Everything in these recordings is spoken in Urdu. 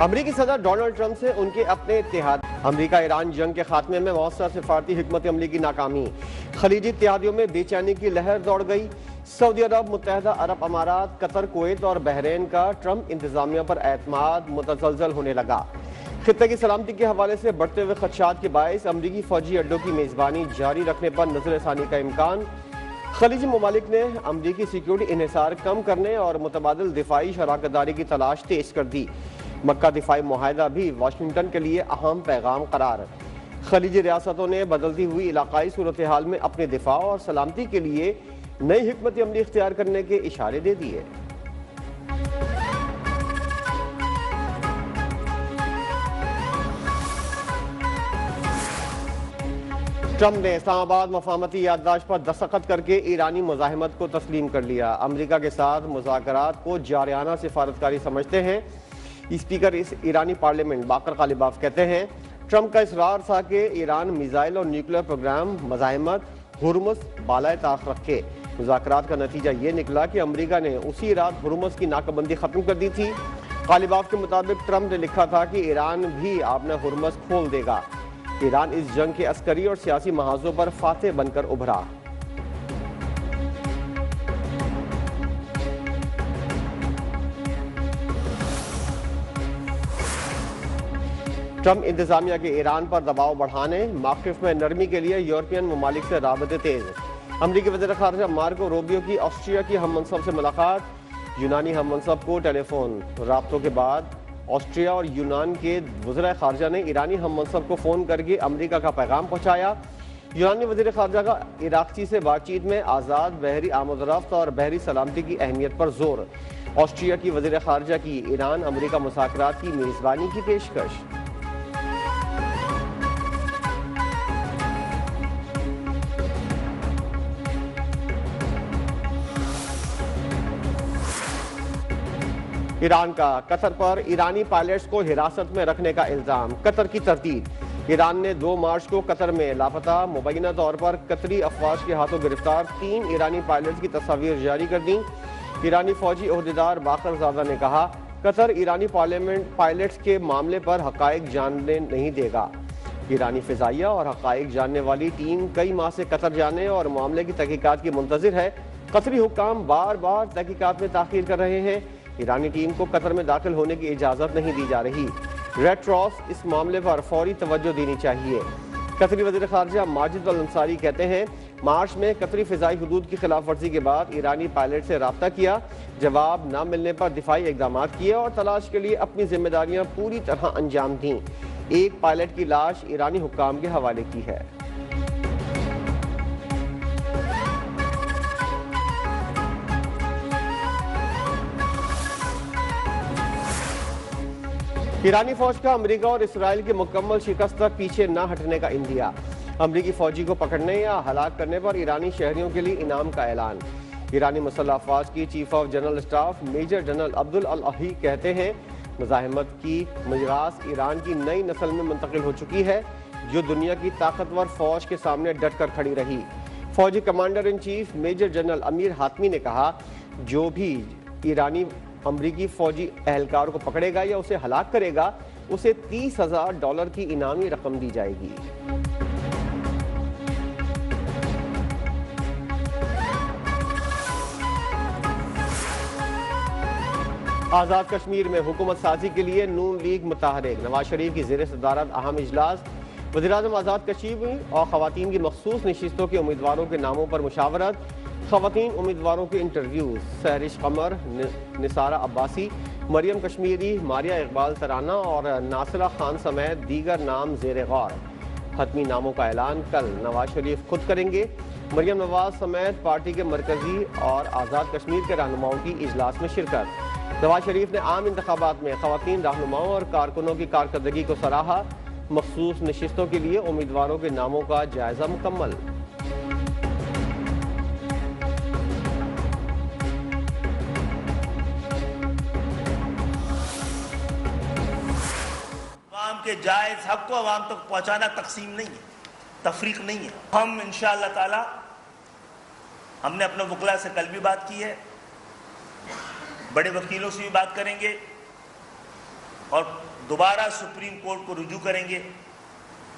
امریکی صدر ڈونلڈ ٹرمپ سے ان کے اپنے اتحاد. امریکہ ایران جنگ کے خاتمے میں مؤثر سفارتی حکمت عملی کی ناکامی. خلیجی اتحادیوں میں بے چینی کی لہر دوڑ گئی. سعودی عرب، متحدہ عرب امارات، قطر، کویت اور بحرین کا ٹرمپ انتظامیہ پر اعتماد متزلزل ہونے لگا. خطے کی سلامتی کے حوالے سے بڑھتے ہوئے خدشات کے باعث امریکی فوجی اڈوں کی میزبانی جاری رکھنے پر نظر ثانی کا امکان. خلیجی ممالک نے امریکی سیکیورٹی انحصار کم کرنے اور متبادل دفاعی شراکت داری کی تلاش تیز کر دی. مکہ دفاعی معاہدہ بھی واشنگٹن کے لیے اہم پیغام قرار. خلیجی ریاستوں نے بدلتی ہوئی علاقائی صورتحال میں اپنے دفاع اور سلامتی کے لیے نئی حکمت عملی اختیار کرنے کے اشارے دے دیے. ٹرمپ نے اسلام آباد مفاہمتی یادداشت پر دستخط کر کے ایرانی مزاحمت کو تسلیم کر لیا. امریکہ کے ساتھ مذاکرات کو جارحانہ سفارتکاری سمجھتے ہیں. اسپیکر ایرانی پارلیمنٹ باقر غالباف کہتے ہیں ٹرمپ کا اصرار تھا کہ ایران میزائل اور نیوکلیر پروگرام مزاحمت ہرمز بالائے طاق رکھے. مذاکرات کا نتیجہ یہ نکلا کہ امریکہ نے اسی رات ہرمز کی ناکہ بندی ختم کر دی تھی. غالباف کے مطابق ٹرمپ نے لکھا تھا کہ ایران بھی آبنہ ہرمز کھول دے گا. ایران اس جنگ کے عسکری اور سیاسی محاذوں پر فاتح بن کر ابھرا. ٹرمپ انتظامیہ کے ایران پر دباؤ بڑھانے، موقف میں نرمی کے لیے یورپین ممالک سے رابطے تیز. امریکی وزیر خارجہ مارکو روبیو کی آسٹریا کی ہم منصب سے ملاقات. یونانی ہم منصب کو ٹیلی فون رابطوں کے بعد آسٹریا اور یونان کے وزراء خارجہ نے ایرانی ہم منصب کو فون کر کے امریکہ کا پیغام پہنچایا. یونانی وزیر خارجہ کا عراقچی سے بات چیت میں آزاد بحری آمد و رفت اور بحری سلامتی کی اہمیت پر زور. آسٹریا کی وزیر خارجہ کی ایران امریکہ مذاکرات کی میزبانی کی پیشکش. ایران کا قطر پر ایرانی پائلٹس کو حراست میں رکھنے کا الزام. قطر کی تردید. ایران نے 2 مارچ کو قطر میں لاپتہ مبینہ طور پر قطری افواج کے ہاتھوں گرفتار 3 ایرانی پائلٹس کی تصاویر جاری کر دیں. ایرانی فوجی عہدیدار باقر زادہ نے کہا قطر ایرانی پائلٹس کے معاملے پر حقائق جاننے نہیں دے گا. ایرانی فضائیہ اور حقائق جاننے والی ٹیم کئی ماہ سے قطر جانے اور معاملے کی تحقیقات کی منتظر ہے. قطری حکام بار بار تحقیقات میں تاخیر کر رہے ہیں. ایرانی ٹیم کو قطر میں داخل ہونے کی اجازت نہیں دی جا رہی. ریڈ کراس اس معاملے پر فوری توجہ دینی چاہیے. قطری وزیر خارجہ ماجد الانصاری کہتے ہیں مارچ میں قطری فضائی حدود کی خلاف ورزی کے بعد ایرانی پائلٹ سے رابطہ کیا. جواب نہ ملنے پر دفاعی اقدامات کیے اور تلاش کے لیے اپنی ذمہ داریاں پوری طرح انجام دیں. ایک پائلٹ کی لاش ایرانی حکام کے حوالے کی ہے. ایرانی فوج کا امریکہ اور اسرائیل کی مکمل شکست تک پیچھے نہ ہٹنے کا اندیا. امریکی فوجی کو پکڑنے یا ہلاک کرنے پر ایرانی شہریوں کے لیے انعام کا اعلان. ایرانی مسلح افواج کی chief of general staff major general Abdollahi کہتے ہیں مزاحمت کی میراث ایران کی نئی نسل میں منتقل ہو چکی ہے جو دنیا کی طاقتور فوج کے سامنے ڈٹ کر کھڑی رہی. فوجی commander in chief major general Amir Hatami نے کہا جو بھی ایرانی امریکی فوجی اہلکار کو پکڑے گا یا اسے ہلاک کرے گا اسے $30,000 کی انعامی رقم دی جائے گی. آزاد کشمیر میں حکومت سازی کے لیے نون لیگ متحرک. نواز شریف کی زیر صدارت اہم اجلاس. وزیراعظم آزاد کشمیر اور خواتین کی مخصوص نشستوں کے امیدواروں کے ناموں پر مشاورت. خواتین امیدواروں کے انٹرویوز سہرش قمر، نثارہ عباسی، مریم کشمیری، ماریہ اقبال ترانہ اور ناصرہ خان سمیت دیگر نام زیر غور. حتمی ناموں کا اعلان کل نواز شریف خود کریں گے. مریم نواز سمیت پارٹی کے مرکزی اور آزاد کشمیر کے رہنماؤں کی اجلاس میں شرکت. نواز شریف نے عام انتخابات میں خواتین رہنماؤں اور کارکنوں کی کارکردگی کو سراہا. مخصوص نشستوں کے لیے امیدواروں کے ناموں کا جائزہ مکمل. عوام کے جائز حق کو عوام تک پہنچانا تقسیم نہیں ہے، تفریق نہیں ہے. ہم انشاءاللہ تعالی ہم نے اپنے وکلاء سے کل بھی بات کی ہے، بڑے وکیلوں سے بھی بات کریں گے. اور دوبارہ سپریم کورٹ کو رجوع کریں گے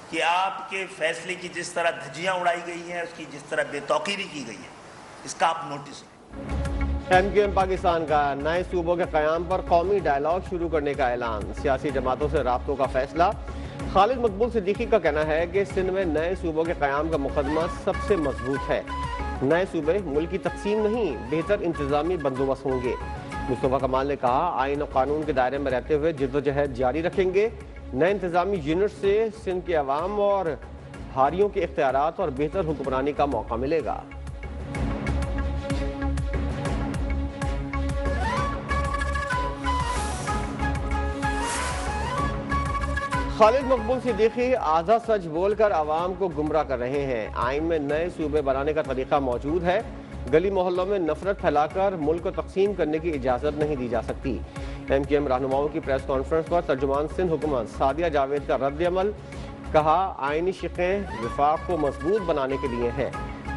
کہ آپ کے فیصلے کی جس طرح دھجیاں اڑائی گئی ہیں، اس کی جس طرح بے توقیری کی گئی ہے، اس کا آپ نوٹس لیں۔ ایم کیو ایم پاکستان کا نئے صوبوں کے قیام پر قومی ڈائیلاگ شروع کرنے کا اعلان، سیاسی جماعتوں سے رابطوں کا فیصلہ۔ خالد مقبول صدیقی کا کہنا ہے کہ سندھ میں نئے صوبوں کے قیام کا مقدمہ سب سے مضبوط ہے۔ نئے صوبے ملک کی تقسیم نہیں، بہتر انتظامی بندوبست ہوں گے۔ مصطفیٰ کمال نے کہا آئین و قانون کے دائرے میں رہتے ہوئے جدوجہد جاری رکھیں گے۔ نئے انتظامی یونٹ سے سندھ کے عوام اور ہاریوں کے اختیارات اور بہتر حکمرانی کا موقع ملے گا۔ خالد مقبول صدیقی آدھا سچ بول کر عوام کو گمراہ کر رہے ہیں۔ آئین میں نئے صوبے بنانے کا طریقہ موجود ہے، گلی محلوں میں نفرت پھیلا کر ملک کو تقسیم کرنے کی اجازت نہیں دی جا سکتی۔ ایم کیو ایم رہنماؤں کی پریس کانفرنس پر ترجمان سندھ حکومت سعدیہ جاوید کا رد عمل، کہا آئینی شقیں وفاق کو مضبوط بنانے کے لیے ہیں،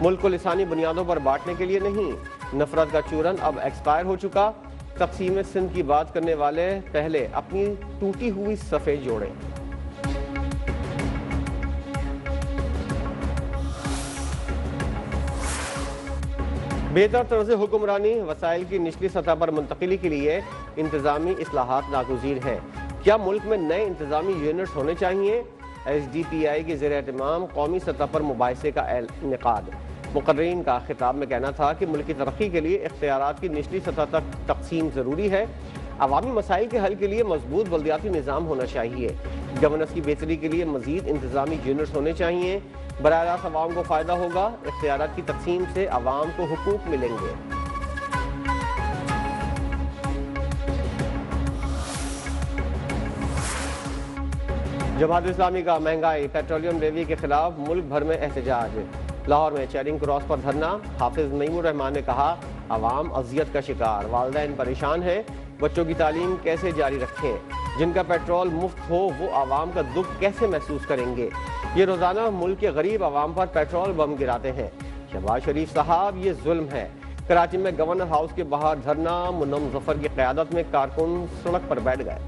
ملک کو لسانی بنیادوں پر بانٹنے کے لیے نہیں۔ نفرت کا چورن اب ایکسپائر ہو چکا، تقسیم سندھ کی بات کرنے والے پہلے اپنی ٹوٹی ہوئی صفیں جوڑیں۔ بہتر طرز حکمرانی، وسائل کی نچلی سطح پر منتقلی کے لیے انتظامی اصلاحات ناگزیر ہیں۔ کیا ملک میں نئے انتظامی یونٹس ہونے چاہیے؟ ایس ڈی پی آئی کے زیر اہتمام قومی سطح پر مباحثے کا انعقاد۔ مقررین کا خطاب میں کہنا تھا کہ ملک کی ترقی کے لیے اختیارات کی نچلی سطح تک تقسیم ضروری ہے۔ عوامی مسائل کے حل کے لیے مضبوط بلدیاتی نظام ہونا چاہیے۔ گورننس کی بہتری کے لیے مزید انتظامی یونٹس ہونے چاہیے۔ براہ راست عوام کو فائدہ ہوگا، اختیارات کی تقسیم سے عوام کو حقوق ملیں گے۔ جماعت اسلامی کا مہنگائی پیٹرولیم لیوی کے خلاف ملک بھر میں احتجاج۔ لاہور میں چیرنگ کراس پر دھرنا، حافظ نعیم الرحمان نے کہا عوام اذیت کا شکار، والدین پریشان ہیں، بچوں کی تعلیم کیسے جاری رکھیں؟ جن کا پیٹرول مفت ہو وہ عوام کا دکھ کیسے محسوس کریں گے؟ یہ روزانہ ملک کے غریب عوام پر پیٹرول بم گراتے ہیں۔ شہباز شریف صاحب یہ ظلم ہے۔ کراچی میں گورنر ہاؤس کے باہر دھرنا، منم ظفر کی قیادت میں کارکن سڑک پر بیٹھ گئے۔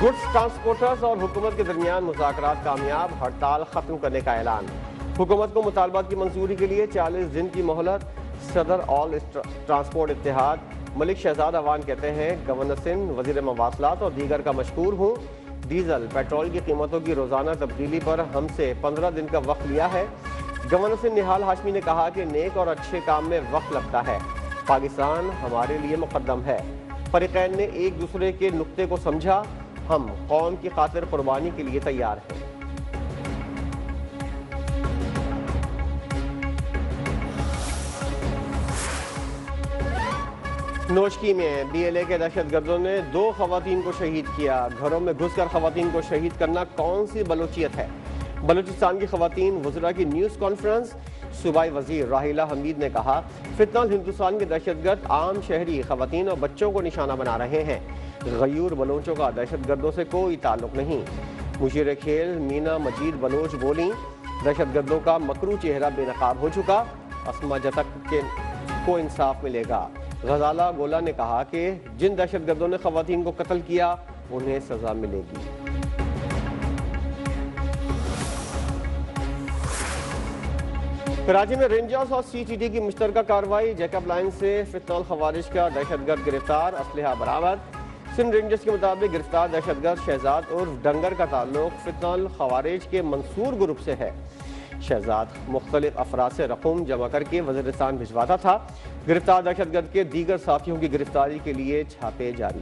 گڈز ٹرانسپورٹرز اور حکومت کے درمیان مذاکرات کامیاب، ہڑتال ختم کرنے کا اعلان۔ حکومت کو مطالبات کی منظوری کے لیے 40 دن کی مہلت۔ صدر آل ٹرانسپورٹ اتحاد ملک شہزاد اوان کہتے ہیں گورنر سندھ، وزیر مواصلات اور دیگر کا مشکور ہوں۔ ڈیزل پیٹرول کی قیمتوں کی روزانہ تبدیلی پر ہم سے 15 دن کا وقت لیا ہے۔ گورنر سندھ نہال ہاشمی نے کہا کہ نیک اور اچھے کام میں وقت لگتا ہے، پاکستان ہمارے لیے مقدم ہے۔ فریقین نے ایک دوسرے کے نقطے کو سمجھا، ہم قوم کی خاطر قربانی کے لیے تیار ہیں۔ نوشکی میں بی ایل اے کے دہشت گردوں نے 2 خواتین کو شہید کیا۔ گھروں میں گھس کر خواتین کو شہید کرنا کون سی بلوچیت ہے؟ بلوچستان کی خواتین وزراء کی نیوز کانفرنس۔ صوبائی وزیر راحیلہ حمید نے کہا فتنہ ہندوستان کے دہشت گرد عام شہری، خواتین اور بچوں کو نشانہ بنا رہے ہیں۔ غیور بلوچوں کا دہشت گردوں سے کوئی تعلق نہیں۔ مشیر کھیل مینا مجید بلوچ بولیں دہشت گردوں کا مکروہ چہرہ بے نقاب ہو چکا، اسما جتک کو انصاف ملے گا۔ غزالہ گولا نے کہا کہ جن دہشت گردوں نے خواتین کو قتل کیا انہیں سزا ملے گی۔ کراچی میں رینجرز اور سی ٹی ٹی کی مشترکہ کارروائی، جیکب لائن سے فتنہ الخوارج کا دہشت گرد گرفتار، اسلحہ برآمد۔ سندھ رینجرز کے مطابق گرفتار دہشت گرد شہزاد عرف ڈنگر کا تعلق فتنہ الخوارج کے منصور گروپ سے ہے۔ شہزاد مختلف افراد سے رقم جمع کر کے وزیرستان بھجواتا تھا۔ گرفتار دہشت گرد کے دیگر ساتھیوں کی گرفتاری کے لیے چھاپے جاری۔